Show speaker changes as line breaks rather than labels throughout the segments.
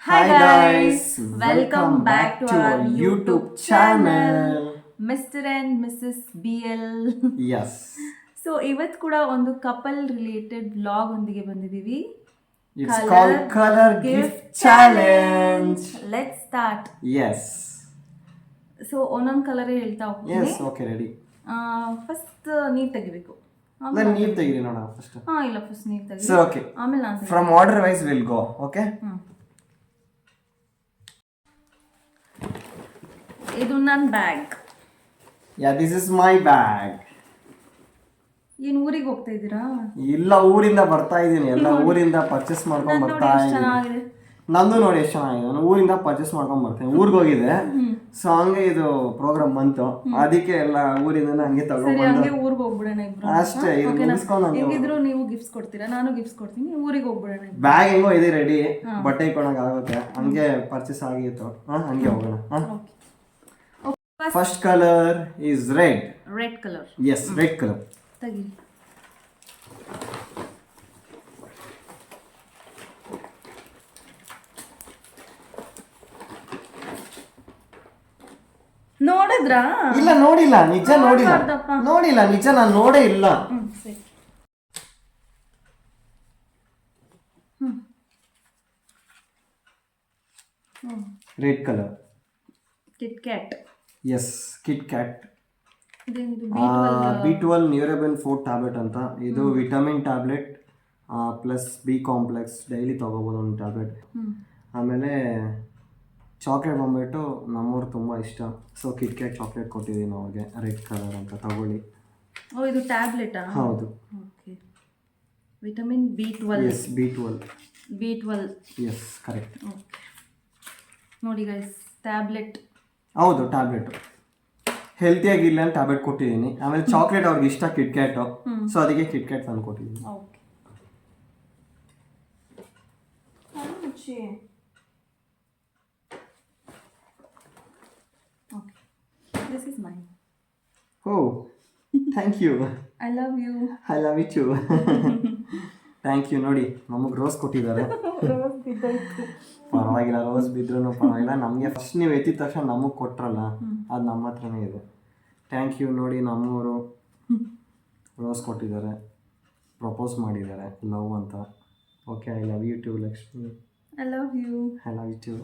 Hi guys, welcome back to our YouTube channel, Mr. and Mrs. BL.
Yes.
So ಇವತ್ತು ಕೂಡ ಒಂದು couple related vlog ಒಂದಿಗೆ ಬಂದಿದ್ದೀವಿ.
It's called Color Gift Challenge.
Let's start.
Yes.
So ಒಂದೊಂದು colour ಹೇಳ್ತಾ ಹೋಗ್ತೀನಿ.
Yes, okay, ready.
First ನೀರು ತೆಗಿಬೇಕು.
ನೀರು ತೆಗೀರಿ ನೋಡೋಣ ಫಸ್ಟ್.
ಇಲ್ಲ ಫಸ್ಟ್ ನೀರು ತೆಗಿ.
So okay.
ಆಮೇಲೆ ನಾನು
From order wise we'll go, okay?
ಇದು ನನ್ನ bag.
Yeah, this is my bag.
ಏನು ಊರಿಗೆ ಹೋಗ್ತಾ ಇದ್ದೀರಾ?
ಇಲ್ಲ, ಊರಿಂದ ಬರ್ತಾ ಇದ್ದೀನಿ. ಎಲ್ಲ ಊರಿಂದ ಪರ್ಚೇಸ್ ಮಾಡ್ಕೊಂಡು ಬರ್ತಾ ಇದ್ದೀನಿ. ನಂದು ನೋಡಿ ಎಷ್ಟು ಚೆನ್ನಾಗಿದೆ. ನಾನು ಊರಿಂದ ಪರ್ಚೇಸ್ ಮಾಡ್ಕೊಂಡು ಬರ್ತೇನೆ. ಊರಿಗೆ ಹೋಗಿದ್ದೆ, ಸೊ ಹಂಗೆ ಇದು ಪ್ರೋಗ್ರಾಮ್ ಬಂತು, ಅದಕ್ಕೆ ಎಲ್ಲ ಊರಿಂದ ಹಂಗೆ ತಗೊಂಡ್ಬಂದು
ಊರಿಗೆ ಹೋಗ್ಬಿಡೋಣ ಇಬ್ರು.
ಅಷ್ಟೇ. ಇದು ಮುಗಿಸ್ಕೊಂಡು
ಹೆಂಗಿದ್ರು ನೀವು ಗಿಫ್ಟ್ಸ್ ಕೊಡ್ತೀರಾ, ನಾನು ಗಿಫ್ಟ್ಸ್ ಕೊಡ್ತೀನಿ. ಊರಿಗೆ ಹೋಗ್ಬಿಡೋಣ.
ಬ್ಯಾಗ್ ಹೆಂಗೋ ಇದೆ ರೆಡಿ, ಬಟ್ಟೆ ಇಟ್ಕೊಳಕ್ ಆಗುತ್ತೆ. ಹಂಗೆ ಪರ್ಚೇಸ್ ಆಗಿತ್ತು, ಹಂಗೆ ಹೋಗೋಣ. First colour is red.
Red colour.
Yes, red colour.
ತೆಗಿ. ನೋಡಿದ್ರಾ?
ಇಲ್ಲ, ನೋಡಿಲ್ಲ, ನಿಜ ನೋಡಿಲ್ಲ. ನೋಡಿಲ್ಲ, ನಿಜ ನಾನು ನೋಡೇ ಇಲ್ಲ. Red colour.
KitKat.
Yes, KitKat. B12 Neurobion 4 tablet ಅಂತ. ಇದು vitamin tablet plus B complex. Daily ತಗೋಬೋದು ಒಂದು ಟ್ಯಾಬ್ಲೆಟ್. ಆಮೇಲೆ ಚಾಕ್ಲೇಟ್ ಬಂದ್ಬಿಟ್ಟು ನಮ್ಮವ್ರು ತುಂಬ ಇಷ್ಟ, ಸೊ ಕಿಟ್ ಕ್ಯಾಟ್ ಚಾಕ್ಲೇಟ್ ಕೊಟ್ಟಿದ್ದೀನಿ ಅವ್ರಿಗೆ. ರೆಡ್ ಕಲರ್ ಅಂತ ತಗೊಳ್ಳಿ.
ಓ, ಇದು ಟ್ಯಾಬ್ಲೆಟಾ?
ಹೌದು.
Okay. Vitamin B12.
Yes, B12.
B12.
Yes, correct.
Okay. ನೋಡಿ ಗೈಸ್, ಟ್ಯಾಬ್ಲೆಟ್.
ಹೌದು, ಟ್ಯಾಬ್ಲೆಟ್. ಹೆಲ್ತಿಯಾಗಿಲ್ಲ ಅಂತ ಟ್ಯಾಬ್ಲೆಟ್ ಕೊಟ್ಟಿದ್ದೀನಿ. ಆಮೇಲೆ ಚಾಕ್ಲೇಟ್ ಅವ್ರಿಗೆ ಇಷ್ಟ, ಕಿಟ್ ಕ್ಯಾಟು, ಸೊ ಅದಕ್ಕೆ ಕಿಟ್ ಕ್ಯಾಟ್ ತಂದು ಕೊಟ್ಟಿದ್ದೀನಿ.
Okay. This is mine.
Oh, thank you.
I love you.
I love you too. Thank you. ನೋಡಿ, ನಮಗೆ ರೋಸ್ ಕೊಟ್ಟಿದ್ದಾರೆ. ಪರವಾಗಿಲ್ಲ, ರೋಸ್ ಬಿದ್ರೂ ಪರವಾಗಿಲ್ಲ. ನಮಗೆ ಫಸ್ಟ್ ನೀವು ಎತ್ತಿದ ತಕ್ಷಣ ನಮಗೆ ಕೊಟ್ರಲ್ಲ, ಅದು ನಮ್ಮ ಹತ್ರನೇ ಇದೆ. Thank you. ನೋಡಿ, ನಮ್ಮವರು ರೋಸ್ ಕೊಟ್ಟಿದ್ದಾರೆ, ಪ್ರಪೋಸ್ ಮಾಡಿದ್ದಾರೆ ಲವ್ ಅಂತ. Okay, I love you too Lakshmi.
I love you.
I love you too.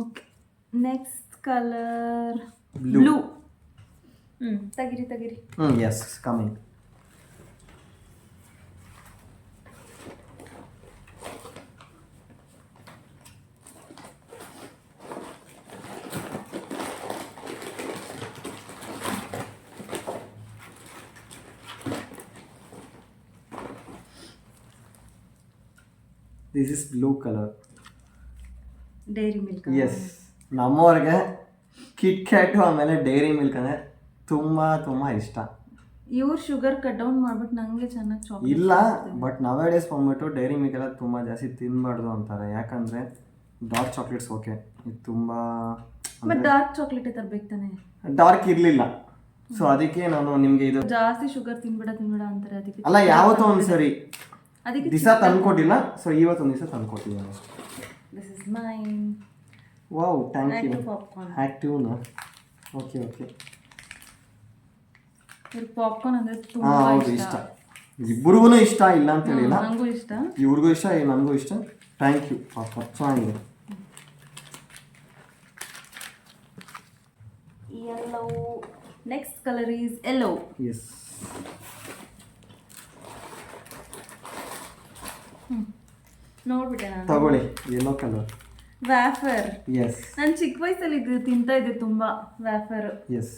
Okay. Next color.
Blue.
Tagiri.
Yes, coming. This is blue color.
Dairy milk.
Yes. ನಮ್ಮವ್ರಿಗೆ KitKat ಆಮೇಲೆ Dairy Milk ಅಂದರೆ ತುಂಬ ಇಷ್ಟ.
ಇವ್ರು sugar cut down ಮಾಡ್ಬಿಟ್ಟು ನನಗೆ ಚೆನ್ನಾಗಿ chocolate
ಇಲ್ಲ, ಬಟ್ ನವೇ ಡೇಸ್ ಬಂದ್ಬಿಟ್ಟು ಡೈರಿ ಮಿಲ್ಕ್ ಎಲ್ಲ ತುಂಬ ಜಾಸ್ತಿ ತಿನ್ನಬಾರ್ದು ಅಂತಾರೆ. ಯಾಕಂದರೆ ಡಾರ್ಕ್ ಚಾಕ್ಲೇಟ್ಸ್ ಓಕೆ, ಇದು ತುಂಬ
ಡಾರ್ಕ್ ಚಾಕ್ಲೇಟೇ ತರಬೇಕು ತಾನೆ.
ಡಾರ್ಕ್ ಇರಲಿಲ್ಲ, ಸೊ ಅದಕ್ಕೆ ನಾನು ನಿಮಗೆ ಇದು
ಜಾಸ್ತಿ ಶುಗರ್ ತಿನ್ಬೇಡ ಅಂತಾರೆ. ಅದಕ್ಕೆ
ಅಲ್ಲ, ಯಾವತ್ತೋ ಒಂದ್ಸರಿ
ಅದಕ್ಕೆ
ದಿವಸ ತಂದ್ಕೊಟ್ಟಿಲ್ಲ, ಸೊ ಇವತ್ತೊಂದು ದಿವಸ ತಂದ್ಕೊಟ್ಟಿದ್ದೀನಿ.
This is mine.
Wow, thank you.
ಆಕ್ಟಿವ್ನಾ?
ಓಕೆ.
ಪಾಪ್ಕಾರ್ನ್ ಅಂದರೆ ತುಂಬ
ಇಷ್ಟ. ಇಬ್ಬರಿಗೂ ಇಷ್ಟ, ಇಲ್ಲ ಅಂತ ಹೇಳಿಲ್ಲ.
ನನಗೂ ಇಷ್ಟ,
ಇವ್ರಿಗೂ ಇಷ್ಟ, ನನಗೂ ಇಷ್ಟ. Thank you. ಪಾಪ್ಕಾರ್ನ್ ಚೆನ್ನಾಗಿದೆ.
Yellow. Next colour is yellow.
Yes.
ನೋಡ್ಬಿಟ್ಟೆ ನಾನು.
ತಗೊಳ್ಳಿ, ಯೆಲ್ಲೋ ಕಲರ್.
ವ್ಯಾಫರ್.
ಎಸ್.
ನಾನು ಚಿಕ್ಕ ವಯಸ್ಸಲ್ಲಿ ಇದು ತಿಂತಾ ಇದ್ದೆ ತುಂಬ, ವ್ಯಾಫರ್.
ಎಸ್,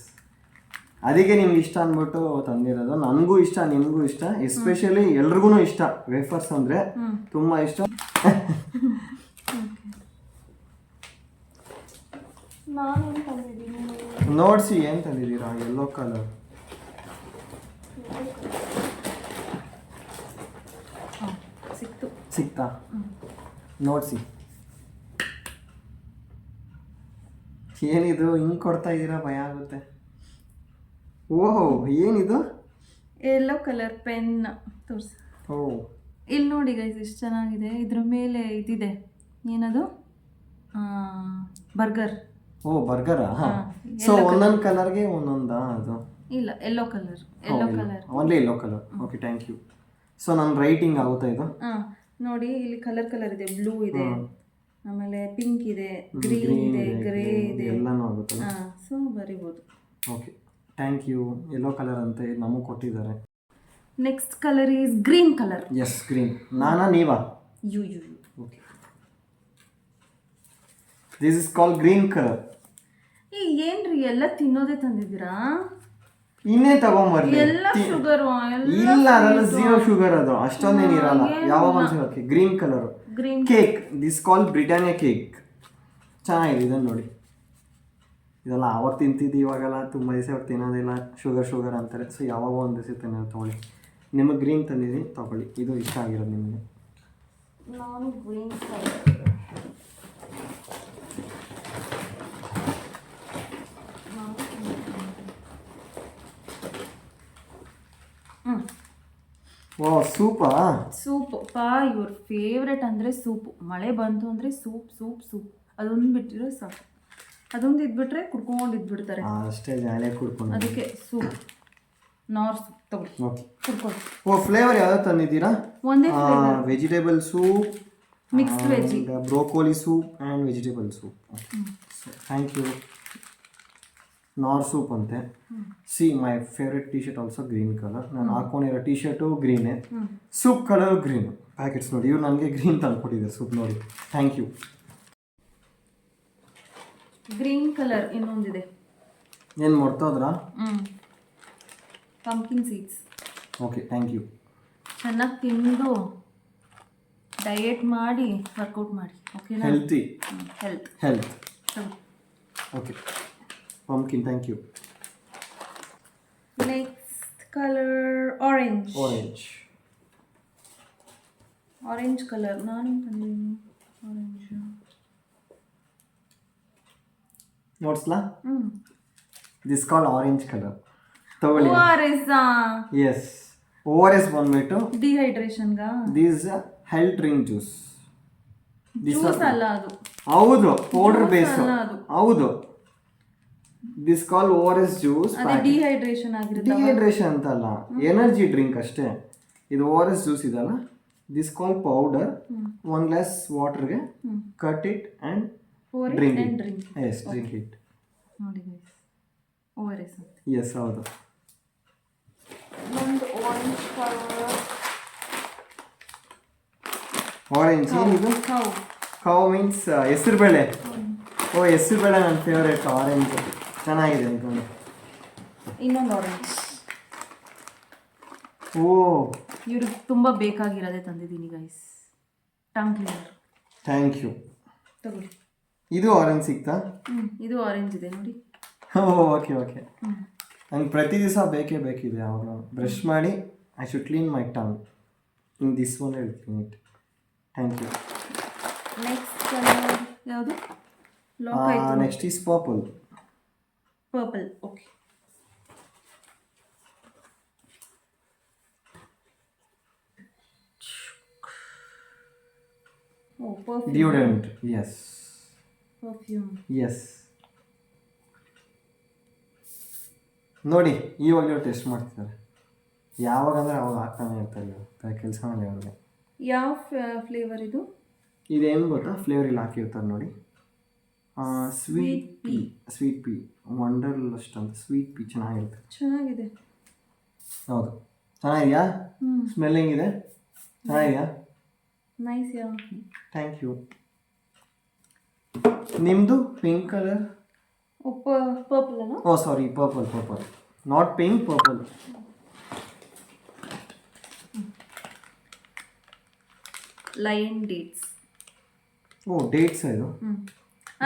ಅದಕ್ಕೆ ನಿಮ್ಗೆ ಇಷ್ಟ ಅಂದ್ಬಿಟ್ಟು ತಂದಿರೋದು. ನನಗೂ ಇಷ್ಟ, ನಿಮಗೂ ಇಷ್ಟ, ಎಸ್ಪೆಷಲಿ ಎಲ್ರಿಗೂ ಇಷ್ಟ. ವೇಫರ್ಸ್ ಅಂದರೆ ತುಂಬ ಇಷ್ಟ. ನೋಡಿಸಿ ಏನು ತಂದಿದ್ದೀರಾ? Yellow colour. ಸಿಕ್ತಾ? ನೋಡಿಸಿ. ಏನಿದು ಹಿಂಗೆ ಕೊಡ್ತಾ ಇದ್ದೀರಾ? ಭಯ ಆಗುತ್ತೆ. ಓಹೋ, ಏನಿದು?
ಯೆಲ್ಲೋ ಕಲರ್ ಪೆನ್ ತೋರಿಸಿ.
ಓ,
ಇಲ್ಲಿ ನೋಡಿ ಗೈಸ್, ಎಷ್ಟು ಚೆನ್ನಾಗಿದೆ. ಇದ್ರ ಮೇಲೆ ಇದಿದೆ, ಏನದು ಬರ್ಗರ್.
ಓ ಬರ್ಗರಾ? ಸೊ ಒಂದೊಂದು ಕಲರ್ಗೆ ಒಂದೊಂದಾ ಅದು?
ಇಲ್ಲ, yellow colour. Yellow colour,
only yellow colour. Okay, thank you. So ನನ್ನ ರೈಟಿಂಗ್ ಆಗುತ್ತಾ ಇದು?
ನೋಡಿ ಇಲ್ಲಿ ಕಲರ್ ಇದೆ, ಬ್ಲೂ ಇದೆ, ಆಮೇಲೆ ಪಿಂಕ್ ಇದೆ, ಗ್ರೀನ್ ಇದೆ, ಗ್ರೇ ಇದೆ,
ಎಲ್ಲನೂ ಆಗುತ್ತಲ್ಲ.
ಸೊ ಬರಿಬೋದು.
Okay, thank you. Yellow colour ಅಂತ ನಮಗೆ ಕೊಟ್ಟಿದ್ದಾರೆ.
Next colour is green colour.
Yes, green. ನಾನಾ ನೀವಾ?
You.
Okay, this is call green colour.
ಏನ್ರಿ ಎಲ್ಲ ತಿನ್ನೋದೇ ತಂದಿದ್ದೀರಾ?
ಇನ್ನೇ ತಗೊಂಬರ್ಲಿ.
ಎಲ್ಲ ಶುಗರ್.
ಇಲ್ಲ, ಅದೆಲ್ಲ ಝೀರೋ ಶುಗರ್, ಅದು ಅಷ್ಟೊಂದೇನು ಇರಲ್ಲ. ಯಾವಾಗ ಅನ್ಸಿ green colour
green
cake. This call Britannia cake. ಚೆನ್ನಾಗಿದೆ, ಇದನ್ನು ನೋಡಿ. ಇದೆಲ್ಲ ಆವಾಗ ತಿಂತಿದ್ದು, ಇವಾಗೆಲ್ಲ ತುಂಬ ದಿವಸ ತಿನ್ನೋದಿಲ್ಲ. ಶುಗರ್ ಅಂತಾರೆ. ಸೊ ಯಾವಾಗ ಒಂದು ದಿವಸ ತಿನ್ನೋದು ತೊಗೊಳ್ಳಿ. ನಿಮಗೆ ಗ್ರೀನ್ ತಂದಿದ್ದೀನಿ, ತೊಗೊಳ್ಳಿ. ಇದು ಇಷ್ಟ ಆಗಿರೋದು ನಿಮಗೆ.
ನಾನು ಗ್ರೀನ್ ಕಲರ್.
ಓ, ಸೂಪಾ?
ಸೂಪ್ ಇವ್ರ ಫೇವ್ರೆಟ್ ಅಂದರೆ ಸೂಪು. ಮಳೆ ಬಂತು ಅಂದರೆ ಸೂಪ್ ಅದೊಂದು ಬಿಟ್ಟಿರೋ ಸಾಕು. ಅದೊಂದು ಇದ್ಬಿಟ್ರೆ ಕುಡ್ಕೊಂಡು ಇದ್ಬಿಡ್ತಾರೆ
ಅಷ್ಟೇ, ಜಾಲಿಯಾಗಿ ಕುಡ್ಕೊಂಡು.
ಅದಕ್ಕೆ ಸೂಪ್, ನಾರ್ ಸೂಪ್ ತಗೊಳ್ಳಿ.
ಓಕೆ,
ಕುಡ್ಕೊಳ್ಳಿ.
ಓ, ಫ್ಲೇವರ್ ಯಾವ್ದು ತಂದಿದ್ದೀರಾ?
ಒಂದೇ
vegetable soup,
mixed veggie,
broccoli soup and vegetable soup. Thank you. Knorr soup ಅಂತೆ. See my favourite T shirt also green colour. ನಾನು ಹಾಕೊಂಡಿರೋ ಟಿ ಶರ್ಟು ಗ್ರೀನೇ, ಸೂಪ್ ಕಲರ್ ಗ್ರೀನ್. ಪ್ಯಾಕೆಟ್ಸ್ ನೋಡಿ, ಇವ್ರು ನನಗೆ ಗ್ರೀನ್ ತಂದುಕೊಟ್ಟಿದ್ದಾರೆ ಸೂಪ್ ನೋಡಿ. Thank you.
ಗ್ರೀನ್ ಕಲರ್ ಇನ್ನೊಂದಿದೆ.
ಏನು ಮಾಡ್ತೋದ್ರಾ?
Pumpkin seeds.
Okay, thank you.
ಚೆನ್ನಾಗಿ ತಿಂದು ಡಯಟ್ ಮಾಡಿ ವರ್ಕೌಟ್ ಮಾಡಿ. ಓಕೆನಾ?
Healthy.
Health.
Okay, pumpkin, thank you.
Next colour orange. Orange colour ನಾನು ತಂದಿದ್ದೀನಿ. ಆರೆಂಜ್
ನೋಡ್ಸ್ಲಾ? This call orange colour. ತಗೊಳ್ಳಿ. ಎಸ್, ORS ಬಂದ್ಬಿಟ್ಟು
ಡಿಹೈಡ್ರೇಷನ್ಗ.
This health drink juice.
Juice ಅಲ್ಲ ಅದು.
ಹೌದು, ಪೌಡರ್ ಬೇಸ್. ಹೌದು, ದಿಸ್ ಕಾಲ್ ORS ಜ್ಯೂಸ್.
ಅದೇ ಡಿಹೈಡ್ರೇಷನ್ ಆಗಿರುತ್ತೆ.
ಡಿಹೈಡ್ರೇಷನ್ ಅಂತಲ್ಲ, ಎನರ್ಜಿ ಡ್ರಿಂಕ್ ಅಷ್ಟೇ. ಇದು ORS ಜ್ಯೂಸ್ ಇದಲ್ಲ, ದಿಸ್ ಕಾಲ್ ಪೌಡರ್. 1 ಗ್ಲಾಸ್ ವಾಟರ್ಗೆ cut it and drink it. Yes, drink it.
ನೋಡಿ ಗೈಸ್, ORS ಅಂತ.
ಎಸ್, ಹೌದು.
ಒಂದು ಆರೆಂಜ್ ಕಲರ್.
ಆರೆಂಜ್ ಏನಿದು? ಕೌ ಮೀನ್ಸ್ ಹೆಸರುಬೇಳೆ. ಓ, ಹೆಸರುಬೇಳೆ ನನ್ನ ಫೇವ್ರೇಟ್. ಆರೆಂಜ್ ಚೆನ್ನಾಗಿದೆ ಅಂದ್ಕೊಂಡು.
ಇನ್ನೊಂದು ಆರೆಂಜ್.
ಓ,
ಇವ್ರಿಗೆ ತುಂಬ ಬೇಕಾಗಿರೋದೇ ತಂದಿದ್ದೀನಿ guys. Tongue cleaner.
Thank you.
ತಗೊಳ್ಳಿ.
ಇದು ಆರೆಂಜ್ ಸಿಗ್ತಾ?
ಇದು ಆರೆಂಜ್ ಇದೆ ನೋಡಿ.
ಓಕೆ. ನಂಗೆ ಪ್ರತಿ ದಿವಸ ಬೇಕಿದೆ. ಅವರು ಬ್ರಷ್ ಮಾಡಿ I should clean my tongue. In this one I will clean it. Thank you.
Next colour ಯಾವುದು?
Next is purple.
Okay. Oh, perfume.
Deodorant, yes.
Perfume.
Yes. ನೋಡಿ, ಇವಾಗಲೂ ಟೆಸ್ಟ್ ಮಾಡ್ತಿದ್ದಾರೆ. ಯಾವಾಗಂದ್ರೆ ಅವಾಗ ಹಾಕ್ತಾನೆ ಇರ್ತಾರೆ ಕೆಲಸ ಮಾಡಿ ಅವ್ರಿಗೆ.
ಯಾವ ಫ್ಲೇವರ್ ಇದು?
ಇದೇನು ಗೊತ್ತಾ? ಫ್ಲೇವರ್ ಇಲ್ಲಿ ಹಾಕಿರ್ತಾರೆ ನೋಡಿ. ಸ್ವೀಟ್ ಪೀ ವಂಡರ್ ಲಸ್ಟ್ ಅಂತ. ಸ್ವೀಟ್ ಪೀ ಚೆನ್ನಾಗಿದೆ. ಹೌದು, ಚೆನ್ನಾಗಿದೆಯಾ? ಸ್ಮೆಲ್ ಹೆಂಗಿದೆ? ಚೆನ್ನಾಗಿದೆಯಾ?
ನೈಸ್. Yeah,
thank you. ನಿಮ್ಮದು ಪಿಂಕ್ ಕಲರ್?
ಪರ್ಪಲ್ ಅಲ್ಲ?
Oh sorry, purple. Not pink, purple.
Lion dates.
Oh, dates ಇದು.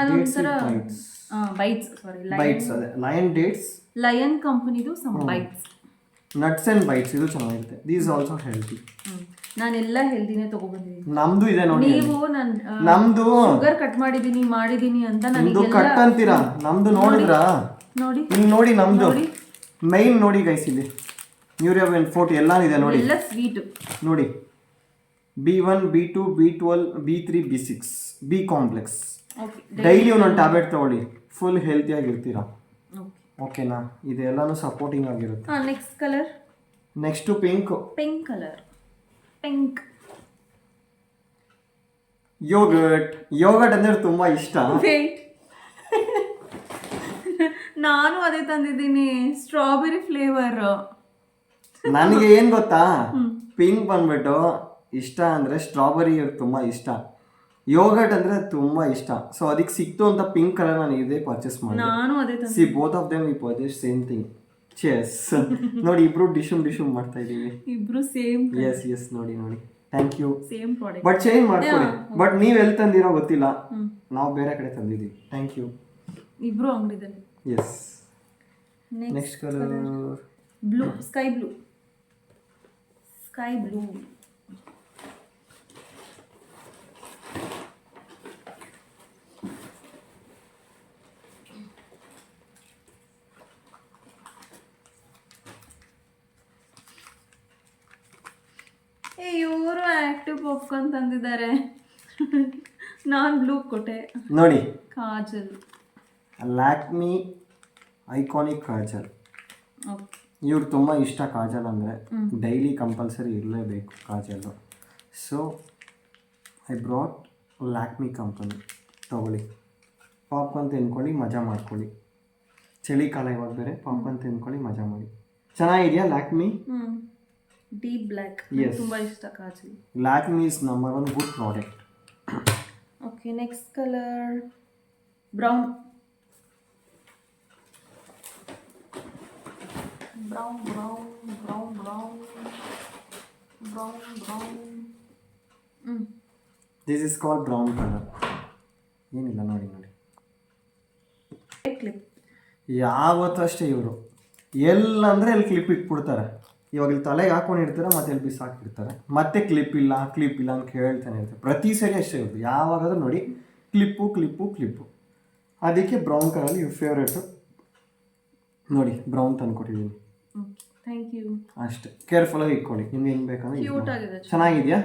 ಅದೊಂಥರ ಬೈಟ್ಸ್.
ಅದೇ ಲಯನ್ ಡೇಟ್ಸ್.
ಲಯನ್ ಕಂಪನಿದು some bites.
Nuts and bites, ಇದು ಚೆನ್ನಾಗಿರುತ್ತೆ. These also healthy.
ನಾನೆಲ್ಲ ಹೆಲ್ದಿನೇ ತಗೊಬಂದಿದ್ದೀನಿ.
ನಮ್ದು ಇದೆ ನೋಡಿ.
ನೀವು
ನಮ್ದು
ಶುಗರ್ ಕಟ್ ಮಾಡಿದೀನಿ ಅಂತ
ನನಗೆ ಕಟ್ ಅಂತೀರಾ? ನಮ್ದು ನೋಡಿದ್ರಾ?
ನೋಡಿ,
ಇಲ್ಲಿ ನೋಡಿ, ನಮ್ದು ಮೈನ್ ನೋಡಿ ಗೈಸ್. ಇಲ್ಲಿ ನ್ಯೂರಿಯಾವೆನ್ 40 ಎಲ್ಲ ಇದೆ ನೋಡಿ.
ಎಲ್ಲ ಸ್ವೀಟ್
ನೋಡಿ. B1 B2 B12 B3 B6 B complex.
Okay
daily ಒಂದೊಂದು ಟ್ಯಾಬ್ಲೆಟ್ ತಗೊಳ್ಳಿ, ಫುಲ್ ಹೆಲ್ತಿಯಾಗಿರ್ತೀರಾ.
ಓಕೆ
ಓಕೆನಾ? ಇದೆಲ್ಲನೂ ಸಪೋರ್ಟಿಂಗ್ ಆಗಿರುತ್ತೆ.
ಹಾಂ next colour
next pink.
Pink colour. Pink
yoghurt ಅಂದರೆ ತುಂಬ ಇಷ್ಟ.
ವೇಟ್ ನಾನು ಅದೇ ತಂದಿದ್ದೀನಿ, ಸ್ಟ್ರಾಬೆರಿ ಫ್ಲೇವರ್.
ನನಗೆ ಏನು ಗೊತ್ತಾ, ಪಿಂಕ್ ಬಂದ್ಬಿಟ್ಟು ಇಷ್ಟ ಅಂದರೆ ಸ್ಟ್ರಾಬೆರಿ ತುಂಬ ಇಷ್ಟ, ಯೋಗಟ್ ಅಂದರೆ ತುಂಬ ಇಷ್ಟ. ಸೊ ಅದಕ್ಕೆ ಸಿಕ್ತು ಅಂತ ಪಿಂಕ್ ಕಲರ್ ನಾನು ಇದೇ ಪರ್ಚೇಸ್ ಮಾಡಿದೆ.
ನಾನು ಅದೇ ತಂದೆ.
See both of them we purchase same thing. Chess ನೋಡಿ, ಇಬ್ರು ಡಿಶುಮ್ ಮಾಡ್ತಾ ಇದ್ದೀವಿ.
ಇಬ್ರು ಸೇಮ್.
ಎಸ್ ನೋಡಿ thank you.
Same product
but change ಮಾಡ್ಕೊಳ್ಳಿ. ಬಟ್ ನೀವು ಎಲ್ಲಿ ತಂದಿರೋ ಗೊತ್ತಿಲ್ಲ, ನಾವು ಬೇರೆ ಕಡೆ ತಂದಿದ್ದೀವಿ. Thank you.
ಇಬ್ರು ಅಂಗಡಿದಲ್ಲಿ.
Yes. Next colour
blue, sky blue. ಇವರು ಆಕ್ಟಿವ್ ಪಾಪ್ಕಾರ್ನ್ ತಂದಿದ್ದಾರೆ, ನಾನು ಬ್ಲೂ ಕೊಟ್ಟೆ.
ನೋಡಿ,
ಕಾಜಲ್,
ಲ್ಯಾಕ್ಮಿ ಐಕಾನಿಕ್ ಕಾಜಲ್. ಇವ್ರು ತುಂಬ ಇಷ್ಟ ಕಾಜಲ್ ಅಂದರೆ, ಡೈಲಿ ಕಂಪಲ್ಸರಿ ಇರಲೇಬೇಕು kajal. So I brought Lakme company. ತಗೊಳ್ಳಿ, ಪಾಪ್ಕಾರ್ನ್ ತಿನ್ಕೊಳ್ಳಿ, ಮಜಾ ಮಾಡ್ಕೊಳ್ಳಿ. ಚಳಿಕಾಲ ಇವಾಗ ಬೇರೆ, ಪಾಪ್ಕಾರ್ನ್ ತಿನ್ಕೊಳ್ಳಿ, ಮಜಾ ಮಾಡಿ. ಚೆನ್ನಾಗಿದೆಯಾ ಲ್ಯಾಕ್ಮಿ?
ಡೀಪ್ ಬ್ಲ್ಯಾಕ್ ತುಂಬ ಇಷ್ಟ Kajal.
Lakme is number 1 good product.
Okay next colour brown.
This is called brown colour. ಏನಿಲ್ಲ ನೋಡಿ
ಕ್ಲಿಪ್.
ಯಾವತ್ತೂ ಅಷ್ಟೇ ಇವರು ಎಲ್ಲಂದರೆ ಅಲ್ಲಿ ಕ್ಲಿಪ್ ಇಟ್ಬಿಡ್ತಾರೆ. ಇವಾಗ ಇಲ್ಲಿ ತಲೆಗೆ ಹಾಕೊಂಡಿರ್ತಾರೆ, ಮತ್ತೆ ಎಲ್ಲಿ ಬಿಸಾಕಿರ್ತಾರೆ, ಮತ್ತೆ ಕ್ಲಿಪ್ ಇಲ್ಲ ಅಂತ ಕೇಳ್ತಾನೆ ಇರ್ತಾರೆ. ಪ್ರತಿ ಸರಿ ಅಷ್ಟೇ ಇವ್ರು, ಯಾವಾಗಾದ್ರೂ ನೋಡಿ ಕ್ಲಿಪ್ಪು. ಅದಕ್ಕೆ ಬ್ರೌನ್ ಕಲರ್ ಇವ್ರ ಫೇವ್ರೇಟು. ನೋಡಿ, ಬ್ರೌನ್ ತಂದ್ಕೊಟ್ಟಿದ್ದೀನಿ.
Thank you.
ಅಷ್ಟೇ, ಕೇರ್ಫುಲ್ಲಾಗಿ ಇಟ್ಕೊಳ್ಳಿ. ನಿಮ್ಗೆ ಹೆಂಗೆ ಬೇಕಂದ್ರೆ.
ಕ್ಯೂಟ್ ಆಗಿದೆ,
ಚೆನ್ನಾಗಿದೆಯಾ?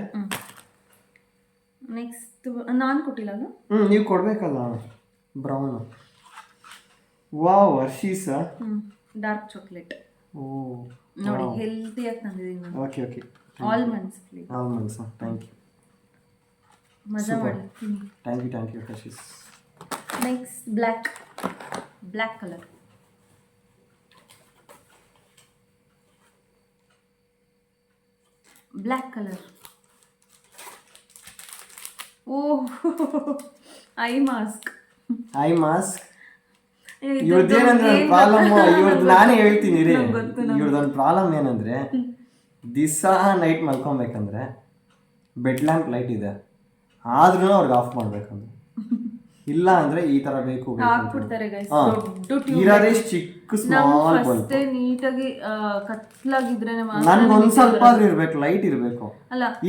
ನೆಕ್ಸ್ಟ್ ನಾನು ಕೊಟ್ಟಿಲ್ಲ ಅಲ್ಲ,
ನೀವು ಕೊಡಬೇಕಲ್ಲ brown. Wow, Hershey's
dark chocolate.
Oh
ನೋಡಿ, ಹೆಲ್ತಿಯಾಗಿ ತಂದಿದ್ದೀನಿ ನಾನು.
Okay
almonds.
Thank you.
ಮಜಾ ಮಾಡಿ.
Thank you Hershey's.
Next black colour. Oh, eye mask.
ಇವ್ರದ್ದೇನಂದ್ರೆ ಪ್ರಾಬ್ಲಮ್, ಇವ್ರದ್ದು ನಾನೇ ಹೇಳ್ತೀನಿ ರೀ. ಇವ್ರದ್ದೊಂದು ಪ್ರಾಬ್ಲಮ್ ಏನಂದ್ರೆ, ದಿವಸ ನೈಟ್ ಮಲ್ಕೊಬೇಕಂದ್ರೆ ಬೆಡ್ ಲ್ಯಾಂಪ್ ಲೈಟ್ ಇದೆ, ಆದ್ರೂ ಅವ್ರಿಗೆ ಆಫ್ ಮಾಡ್ಬೇಕಂದ್ರೆ, ಇಲ್ಲ ಅಂದ್ರೆ ಈ ತರ ಬೇಕು ಇರೋದೇ ಚಿಕ್ಕ ಸ್ಮಾಲ್ ಬಲ್ಬ್.
ನೀಟಾಗಿ ಕತ್ಲಾಗಿದ್ರೆ
ನನ್ಗೊಂದ್ ಸ್ವಲ್ಪ ಆದ್ರೂ ಇರ್ಬೇಕು, ಲೈಟ್ ಇರ್ಬೇಕು.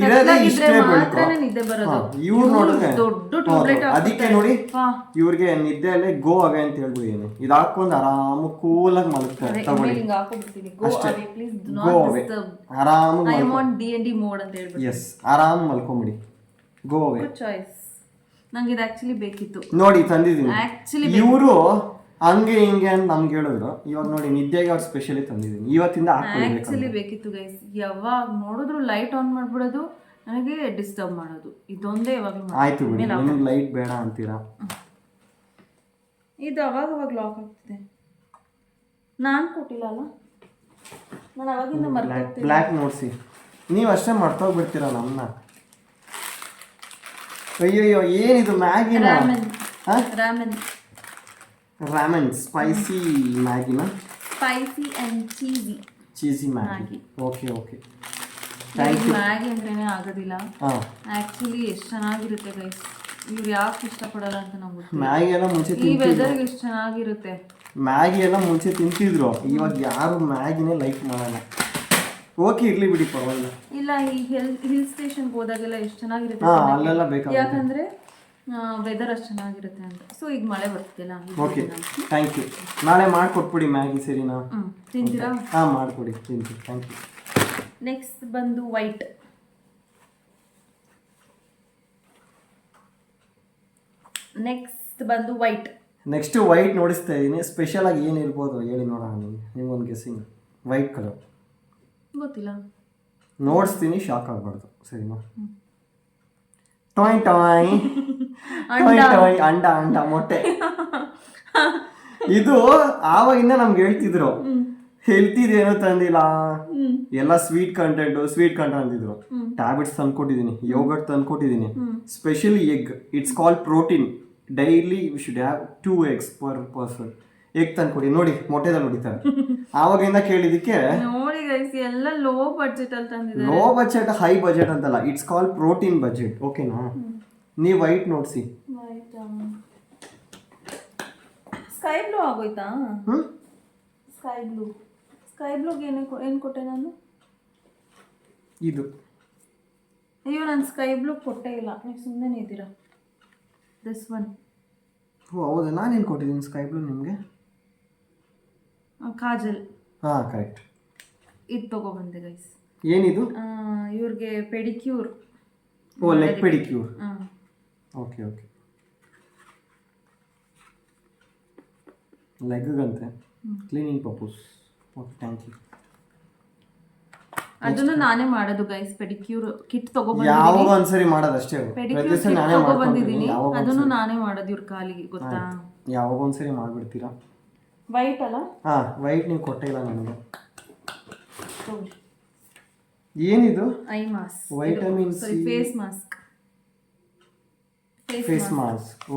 ಇರೋದೇ ಇಷ್ಟೇ ಬೆಳಕು. ಇವ್ರು ನೋಡಿದ್ರೆ ಅದಕ್ಕೆ ನೋಡಿ, ಇವ್ರಿಗೆ ನಿದ್ದೆಯಲ್ಲೇ ಗೋ ಅವೇ ಅಂತ ಹೇಳ್ಬಿಡಿದೀನಿ. ಇದು ಹಾಕೊಂಡು ಆರಾಮ ಕೂಲಾಗಿ ಮಲಗ್ತಾರೆ. ತಗೊಳ್ಳಿ, ಗೋ ಅವೇ, ಆರಾಮಾಗಿ. ಎಸ್, ಆರಾಮ್ ಮಲ್ಕೊಂಬಿಡಿ. ಗೋ ಅವೇ
ನಂಗೆ ಇದು ಆಕ್ಚುಲಿ ಬೇಕಿತ್ತು.
ನೋಡಿ ತಂದಿದ್ದೀನಿ. ಇವರು ಹಂಗೆ ಹಿಂಗೆ ಅಂತ ನಮ್ಗೆ ಹೇಳಿದ್ರು. ಇವಾಗ ನೋಡಿ, ನಿದ್ದೆಗೆ ಅವ್ರು ಸ್ಪೆಷಲಿ ತಂದಿದ್ದೀನಿ. ಇವತ್ತಿಂದ
ಆಕ್ಚುಲಿ ಬೇಕಿತ್ತು ಗೈಸ್. ಯಾವಾಗ ನೋಡಿದ್ರು ಲೈಟ್ ಆನ್ ಮಾಡ್ಬಿಡೋದು, ನನಗೆ ಡಿಸ್ಟರ್ಬ್ ಮಾಡೋದು, ಇದೊಂದೇ ಯಾವಾಗಲೂ.
ಆಯ್ತು ಬಿಡಿ, ನಿಮ್ಗೆ ಲೈಟ್ ಬೇಡ ಅಂತೀರಾ.
ಇದು ಅವಾಗ ಲಾಕ್ ಆಗ್ತಿದೆ. ನಾನು ಕೊಟ್ಟಿಲ್ಲ ಅಲ್ಲ, ನಾನು ಅವಾಗಿಂದ ಮರ್ತೋಗ್ತೀನಿ.
ಬ್ಲ್ಯಾಕ್ ನೋಡ್ಸಿ, ನೀವು ಅಷ್ಟೇ ಮರ್ತೋಗ್ಬಿಡ್ತೀರಾ ನಮ್ಮನ್ನ. ಅಯ್ಯೋ, ಏನಿದು ಮ್ಯಾಗಿನ? ರಾಮೆನ್ ಸ್ಪೈಸಿ ಮ್ಯಾಗಿನ?
Spicy and
cheesy Maggi. Okay
thank you. Maggi ಅಂದ್ರೇನೆ ಆಗೋದಿಲ್ಲ ಆಕ್ಚುಲಿ. ಎಷ್ಟು ಚೆನ್ನಾಗಿರುತ್ತೆ ಗೈಸ್. ಇವ್ರು ಯಾಕೆ ಇಷ್ಟಪಡಲ್ಲ ಅಂತ ನಮ್ಗೆ
ಮ್ಯಾಗಿ ಎಲ್ಲ ಮುಂಚೆ
ಈ ವೆದರ್ಗೆ ಎಷ್ಟು ಚೆನ್ನಾಗಿರುತ್ತೆ.
ಮ್ಯಾಗಿ ಎಲ್ಲ ಮುಂಚೆ ತಿಂತಿದ್ರು, ಇವಾಗ ಯಾರು ಮ್ಯಾಗಿನೇ ಲೈಕ್ ಮಾಡಲ್ಲ. ಓಕೆ, ಇರ್ಲಿ ಬಿಡಿ, ಪರವಾಗಿಲ್ಲ.
ಇಲ್ಲ, ಈ ಹಿಲ್ ಸ್ಟೇಷನ್ಗೆ ಹೋದಾಗೆಲ್ಲ ಎಷ್ಟು ಚೆನ್ನಾಗಿರುತ್ತೆ
ಅಲ್ಲೆಲ್ಲ ಬೇಕಾಗುತ್ತೆ,
ಯಾಕಂದ್ರೆ ವೆದರ್ ಅಷ್ಟು ಚೆನ್ನಾಗಿರುತ್ತೆ ಅಂತ. ಸೊ ಈಗ ಮಳೆ ಬರ್ತಿಲ್ಲ.
Okay, thank you. ನಾಳೆ ಮಾಡಿಕೊಟ್ಬಿಡಿ ಮ್ಯಾಗಿ, ಸರಿನಾ?
ತಿಂತೀರಾ?
ಮಾಡಿಕೊಡಿ, ತಿಂತೀವಿ. Thank you.
ನೆಕ್ಸ್ಟ್ ಬಂದು ವೈಟ್. ನೆಕ್ಸ್ಟ್ ಬಂದು ವೈಟ್.
ನೆಕ್ಸ್ಟ್ ವೈಟ್ ನೋಡಿಸ್ತಾ ಇದ್ದೀನಿ. ಸ್ಪೆಷಲ್ ಆಗಿ ಏನಿರ್ಬೋದು ಹೇಳಿ ನೋಡೋಣ. ನಿಮ್ಗೊಂದು ಗೆಸ್ಸಿಂಗ್. ವೈಟ್ ಕಲರ್
ಗೊತ್ತಿಲ್ಲ,
ನೋಡಿಸ್ತೀನಿ, ಶಾಕ್ ಆಗಬಾರ್ದು, ಸರಿನಾ? ಟಾಯ್ ಟಾಯ್ ಟಾಯ್ ಟಾಯ್, ಅಂಡ ಅಂಡ ಮೊಟ್ಟೆ. ಇದು ಆವಾಗಿಂದ ನಮ್ಗೆ ಹೇಳ್ತಿದ್ರು ಹೆಲ್ತಿದ್ ಏನೋ ತಂದಿಲ್ಲ, ಎಲ್ಲ ಸ್ವೀಟ್ ಕಂಟೆಂಟ್ ಅಂತಿದ್ರು. ಟ್ಯಾಬ್ಲೆಟ್ಸ್ ತಂದ್ಕೊಟ್ಟಿದ್ದೀನಿ, ಯೋಗರ್ಟ್ ತಂದ್ಕೊಟ್ಟಿದ್ದೀನಿ, specially egg. It's call protein. Daily we should have 2 eggs per person. Egg ತಂದ್ಕೊಡಿ. ನೋಡಿ ಮೊಟ್ಟೆದಲ್ಲಿ ಹೊಡಿತಾರೆ. ಆವಾಗಿಂದ ಕೇಳಿದಕ್ಕೆ
ನೋಡಿ ಗೈಸ್ ಎಲ್ಲ ಲೋ ಬಡ್ಜೆಟ್ ಅಲ್ಲಿ ತಂದಿದ್ದಾರೆ.
ಲೋ ಬಜೆಟ್ ಹೈ ಬಜೆಟ್ ಅಂತಲ್ಲ, ಇಟ್ಸ್ ಕಾಲ್ ಪ್ರೋಟೀನ್ ಬಜೆಟ್. ಓಕೆನಾ? ನೀವು ವೈಟ್ ನೋಡ್ಸಿ.
ಸ್ಕೈ ಬ್ಲೂ ಆಗೋಯ್ತಾ? ಸ್ಕೈ ಬ್ಲೂಗೆ ಏನು ಕೊಟ್ಟೆ ನಾನು?
ಇದು
ಅಯ್ಯೋ, ನಾನು ಸ್ಕೈ ಬ್ಲೂ ಕೊಟ್ಟೇ ಇಲ್ಲ, ನೀವು ಸುಮ್ಮನೆ ಇದ್ದೀರಾ. This one.
ಓ ಹೌದಾ, ನಾನೇನು ಕೊಟ್ಟಿದ್ದೀನಿ ಸ್ಕೈ ಬ್ಲೂ ನಿಮಗೆ?
ಕಾಜಲ್.
ಹಾಂ ಕರೆಕ್ಟ್.
ಇದು ತಗೊಬಂದೆ ಗೈಸ್.
ಏನಿದು?
ಇವ್ರಿಗೆ pedicure.
Oh, leg pedicure. Okay okay. ಲೆಗ್ಗಂತೆ cleaning purpose. Okay, thank you.
ಅದನ್ನು ನಾನೇ ಮಾಡೋದು ಗೈಸ್. Pedicure kit ತಗೊಬಂದಿದ್ದೀನಿ.
ಯಾವಾಗ ಒಂದ್ಸರಿ ಮಾಡೋದು ಅಷ್ಟೇ.
ಪೆಡಿಕ್ಯೂರ್ ಕಿಟ್ ತಗೊಬಂದಿದ್ದೀನಿ, ಅದನ್ನು ನಾನೇ ಮಾಡೋದು ಇವ್ರ ಕಾಲಿಗೆ, ಗೊತ್ತಾ?
ಯಾವಾಗ ಒಂದ್ಸರಿ ಮಾಡ್ಬಿಡ್ತೀರಾ?
ವೈಟ್ ಅಲ್ಲ?
ಹಾಂ, ವೈಟ್ ನೀವು ಕೊಟ್ಟೇ ಇಲ್ಲ ನನಗೆ. ಏನಿದು?
Eye mask,
vitamin C,
face mask.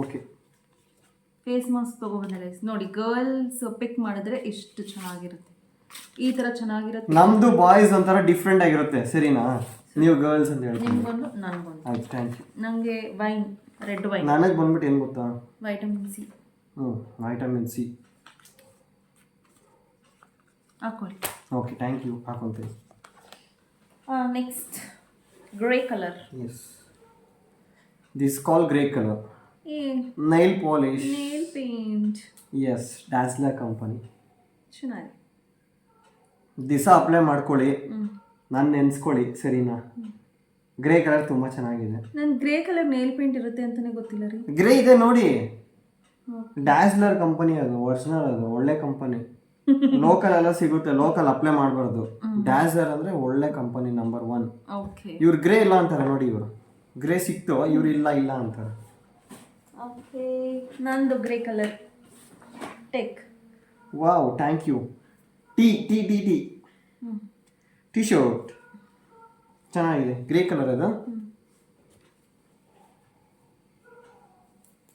Okay.
Face mask ತಗೊಬಂದೆ ಗೈಸ್. ನೋಡಿ, ಗರ್ಲ್ಸ್ ಪಿಕ್ ಮಾಡಿದ್ರೆ ಎಷ್ಟು ಚೆನ್ನಾಗಿರುತ್ತೆ. ಈ ತರ ಚೆನ್ನಾಗಿರುತ್ತೆ.
ನಮ್ದು ಬಾಯ್ಸ್ ಒಂಥರ ಡಿಫ್ರೆಂಟ್ ಆಗಿರುತ್ತೆ, ಸರಿನಾ? ನೀವು ಗರ್ಲ್ಸ್ ಅಂತ ಹೇಳ್ತೀನಿ.
ನಿಮ್ಗೊಂದು, ನನಗೊಂದು.
ಆಯ್ತು, ಥ್ಯಾಂಕ್ ಯು.
ನನಗೆ ವೈನ್, ರೆಡ್ ವೈನ್.
ನನಗೆ ಬಂದ್ಬಿಟ್ಟು ಏನು ಗೊತ್ತಾ?
Vitamin C.
ವೈಟಮಿನ್ ಸಿ
ಹಾಕೊಳ್ಳಿ.
Okay, thank you. ಹಾಕೊಂತೀವಿ.
Next grey colour.
Yes, this call grey colour. Nail polish,
nail paint.
Yes, Dazzler company.
ಚೆನ್ನಾಗಿ
ದಿಸ ಅಪ್ಲೈ ಮಾಡ್ಕೊಳ್ಳಿ, ನಾನು ನೆನೆಸ್ಕೊಳ್ಳಿ, ಸರಿನಾ? ಗ್ರೇ ಕಲರ್ ತುಂಬ ಚೆನ್ನಾಗಿದೆ.
ನಾನು ಗ್ರೇ ಕಲರ್ ನೇಲ್ ಪೇಂಟ್ ಇರುತ್ತೆ ಅಂತಾನೆ ಗೊತ್ತಿಲ್ಲ ರೀ.
ಗ್ರೇ ಇದೆ ನೋಡಿ, ಡ್ಯಾಸ್ಲರ್ ಕಂಪನಿ, ಅದು ಒರಿಜಿನಲ್, ಅದು ಒಳ್ಳೆ ಕಂಪನಿ. ಲೋಕಲ್ ಎಲ್ಲ ಸಿಗುತ್ತೆ, ಲೋಕಲ್ ಅಪ್ಲೈ ಮಾಡಬಾರ್ದು. ಡ್ಯಾಸ್ಲರ್ ಅಂದ್ರೆ ಒಳ್ಳೆ ಕಂಪನಿ, ನಂಬರ್ 1.
ಓಕೆ.
ಇವ್ರು ಗ್ರೇ ಇಲ್ಲ ಅಂತಾರೆ ನೋಡಿ, ಇವರು ಗ್ರೇ ಸಿಕ್ತು, ಇವ್ರು ಇಲ್ಲ ಅಂತಾರೆ.
ಓಕೆ, ನಂದು ಗ್ರೇ ಕಲರ್ ಟೆಕ್.
Wow, thank you. T shirt ಚೆನ್ನಾಗಿದೆ, ಗ್ರೇ ಕಲರ್ ಅದು.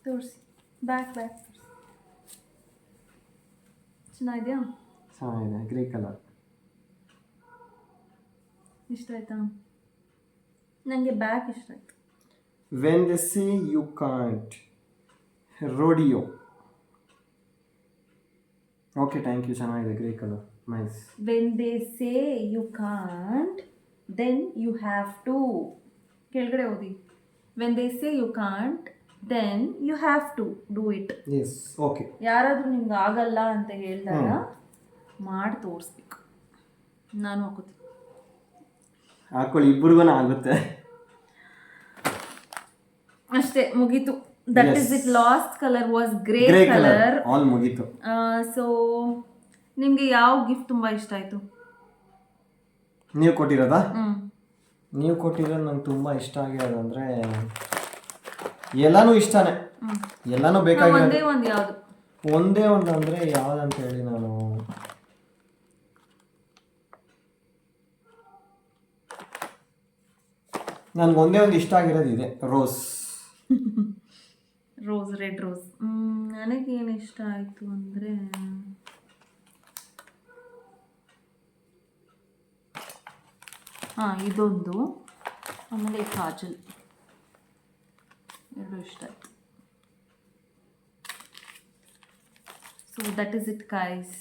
ತೋರಿಸಿ, ಬ್ಯಾಕ್ ಚೆನ್ನಾಗಿದೆಯಾ?
ಚೆನ್ನಾಗಿದೆ, ಗ್ರೇ ಕಲರ್.
ಇಷ್ಟ ಆಯ್ತಾ? ನನಗೆ ಬ್ಯಾಕ್ ಇಷ್ಟ ಆಯ್ತು.
When they say you can't, rodeo. Okay, thank you. ಚೆನ್ನಾಗಿದೆ, grey colour, nice.
When they say you can't, then you have to. ಕೆಳಗಡೆ ಓದಿ. When they say you can't, then you have to do it.
Yes, okay.
ಯಾರಾದರೂ ನಿಮ್ಗೆ ಆಗಲ್ಲ ಅಂತ ಹೇಳಿದಾಗ ಮಾಡಿ ತೋರಿಸ್ಬೇಕು. ನಾನು ಹಾಕೋತೀನಿ.
ಹಾಕೊಳ್ಳಿ, ಇಬ್ಬರಿಗೂ ಆಗುತ್ತೆ
ಅಷ್ಟೇ, ಮುಗೀತು. That is it. Last colour was grey colour.
All ಮುಗೀತು.
ಸೊ ನಿಮಗೆ ಯಾವ ಗಿಫ್ಟ್ ತುಂಬಾ ಇಷ್ಟ ಆಯ್ತು?
ನೀವು ಕೊಟ್ಟಿರೋದಾ? ನೀವು ಕೊಟ್ಟಿರೋದು ನಂಗೆ ತುಂಬ ಇಷ್ಟ ಆಗಿರೋದಂದ್ರೆ ಎಲ್ಲಾನು ಇಷ್ಟನೇ, ಎಲ್ಲಾನು ಬೇಕಾಗಿರೋದು.
ಒಂದೇ ಒಂದು ಯಾವುದು?
ಒಂದೇ ಒಂದು ಅಂದರೆ ಯಾವುದಂತ ಹೇಳಿ, ನನಗೆ ಒಂದೇ ಒಂದು ಇಷ್ಟ ಆಗಿರೋದು ಇದೆ, ರೋಸ್.
Red rose. ನನಗೇನು ಇಷ್ಟ ಆಯಿತು ಅಂದರೆ, ಇದೊಂದು, ಆಮೇಲೆ ಕಾಜಲ್, ಎರಡು ಇಷ್ಟ ಆಯಿತು. So that is it guys.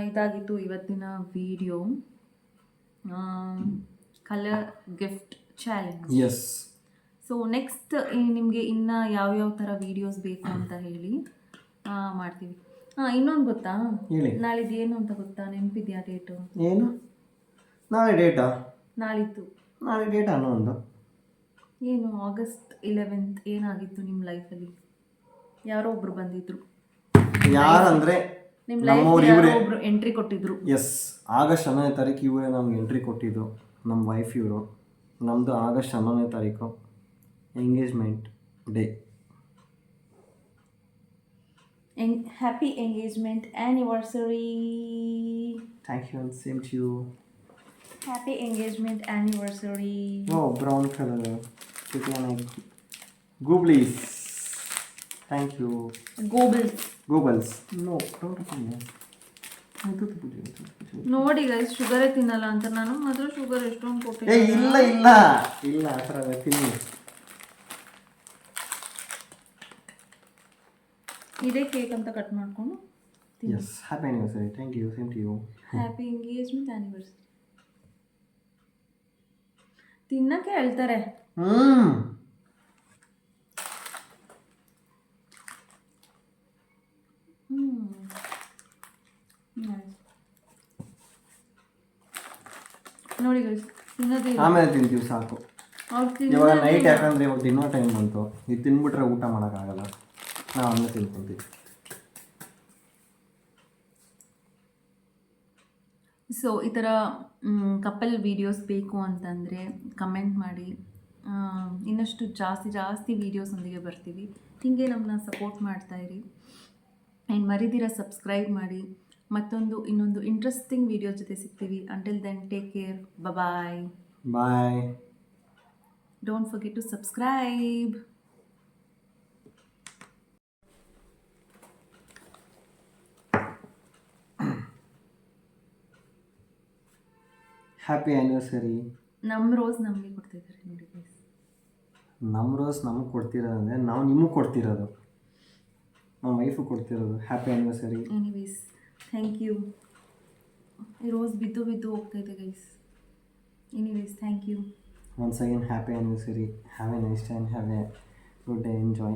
ಇದಾಗಿತ್ತು ಇವತ್ತಿನ video, colour gift challenge.
Yes.
So next ನಿಮಗೆ ಇನ್ನು ಯಾವ್ಯಾವ ಥರ ವೀಡಿಯೋಸ್ ಬೇಕು ಅಂತ ಹೇಳಿ ಮಾಡ್ತೀವಿ. ಇನ್ನೊಂದು ಗೊತ್ತಾ?
ಹೇಳಿ.
ನಾಳಿದ್ದು ಏನು ಅಂತ ಗೊತ್ತಾ? ನೆನಪಿದೆಯಾ ಡೇಟು?
ಏನು? ನಾಳೆ ಡೇಟಾ?
ನಾಳಿದ್ದು
ನಾಳೆ ಡೇಟ್ ಅನ್ನೋ ಒಂದು
ಏನು? ಆಗಸ್ಟ್ 11th ಏನಾಗಿತ್ತು ನಿಮ್ಮ ಲೈಫಲ್ಲಿ? ಯಾರೋ ಒಬ್ರು ಬಂದಿದ್ರು
ಯಾರಂದ್ರೆ
ನಿಮ್ಮ
ನಮ್ಮವ್ರು
ಲೈಫ್
ಇವರೇ.
ಒಬ್ರು ಎಂಟ್ರಿ ಕೊಟ್ಟಿದ್ರು.
ಎಸ್, ಆಗಸ್ಟ್ 11ನೇ ತಾರೀಕು ಇವರೇ ನಮ್ಗೆ ಎಂಟ್ರಿ ಕೊಟ್ಟಿದ್ದು. ನಮ್ಮ ವೈಫ್ ಇವರು. ನಮ್ಮದು ಆಗಸ್ಟ್ 11ನೇ ತಾರೀಕು engagement day.
Happy engagement anniversary.
Thank you, same to you.
Happy engagement anniversary.
Oh, brown colour ಗೂಬ್ಲೀಸ್. Thank you. ಗೂಬಲ್ಸ್. ನೋ,
ನೋಡಿ ಗೈಸ್, ಶುಗರೇ ತಿನ್ನಲ್ಲ ಅಂತ ನಾನು ಮಾತ್ರ ಶುಗರ್ ಎಷ್ಟೊಂದು
ಏ
ಕೊಟ್ಟಿದ್ದೆ.
ಇಲ್ಲ ಆ ಥರ ತಿನ್ನಿ.
ಇದೇ ಕೇಕ್ ಅಂತ ಕಟ್ ಮಾಡ್ಕೊಂಡು
yes, happy anniversary. Thank you, same to you.
Happy engagement anniversary ತಿನ್ನಕ್ಕೆ ಹೇಳ್ತಾರೆ. ನೋಡಿ ಗೈಸ್, ತಿನ್ನೋದಿಲ್ಲ.
ಆಮೇಲೆ ತಿಂತೀವಿ, ಸಾಕು.
ಅವ್ರು
ಇವಾಗ ನೈಟ್, ಯಾಕಂದರೆ ಇವಾಗ ಡಿನ್ನರ್ ಟೈಮ್ ಬಂತು. ಇದು ತಿನ್ಬಿಟ್ರೆ ಊಟ ಮಾಡೋಕ್ಕಾಗಲ್ಲ. ನಾವು ಹಂಗೆ ತಿನ್ಕೊಂತೀವಿ.
ಸೊ ಈ ಥರ ಕಪಲ್ ವೀಡಿಯೋಸ್ ಬೇಕು ಅಂತಂದರೆ ಕಮೆಂಟ್ ಮಾಡಿ. ಇನ್ನಷ್ಟು ಜಾಸ್ತಿ ವೀಡಿಯೋಸೊಂದಿಗೆ ಬರ್ತೀವಿ. ಹೀಗೆ ನಮ್ಮನ್ನ ಸಪೋರ್ಟ್ ಮಾಡ್ತಾಯಿರಿ. ಆ್ಯಂಡ್ ಮರಿದಿರ ಸಬ್ಸ್ಕ್ರೈಬ್ ಮಾಡಿ. ಇನ್ನೊಂದು ಇಂಟ್ರೆಸ್ಟಿಂಗ್ ವೀಡಿಯೋ ಜೊತೆ ಸಿಗ್ತೀವಿ. Until then, take care. Bye. Don't forget to subscribe.
Happy anniversary.
ನಮ್ಮ ರೋಸ್ ನಮಗೆ ಕೊಡ್ತಿದ್ದಾರೆ ನೋಡಿ ಗೈಸ್.
ನಮ್ಮ ರೋಸ್ ನಮಗೆ ಕೊಡ್ತಿರೋದಂದರೆ ನಾವು ನಿಮಗೆ ಕೊಡ್ತಿರೋದು, ನಮ್ಮ ವೈಫು ಕೊಡ್ತಿರೋದು. Happy anniversary.
Anyways, thank you. ಈ ರೋಸ್ ಬಿದ್ದು ಹೋಗ್ತಾಯಿದೆ guys. Anyways, thank you.
Once again, happy anniversary. Have a nice time. Have a good day. Enjoy.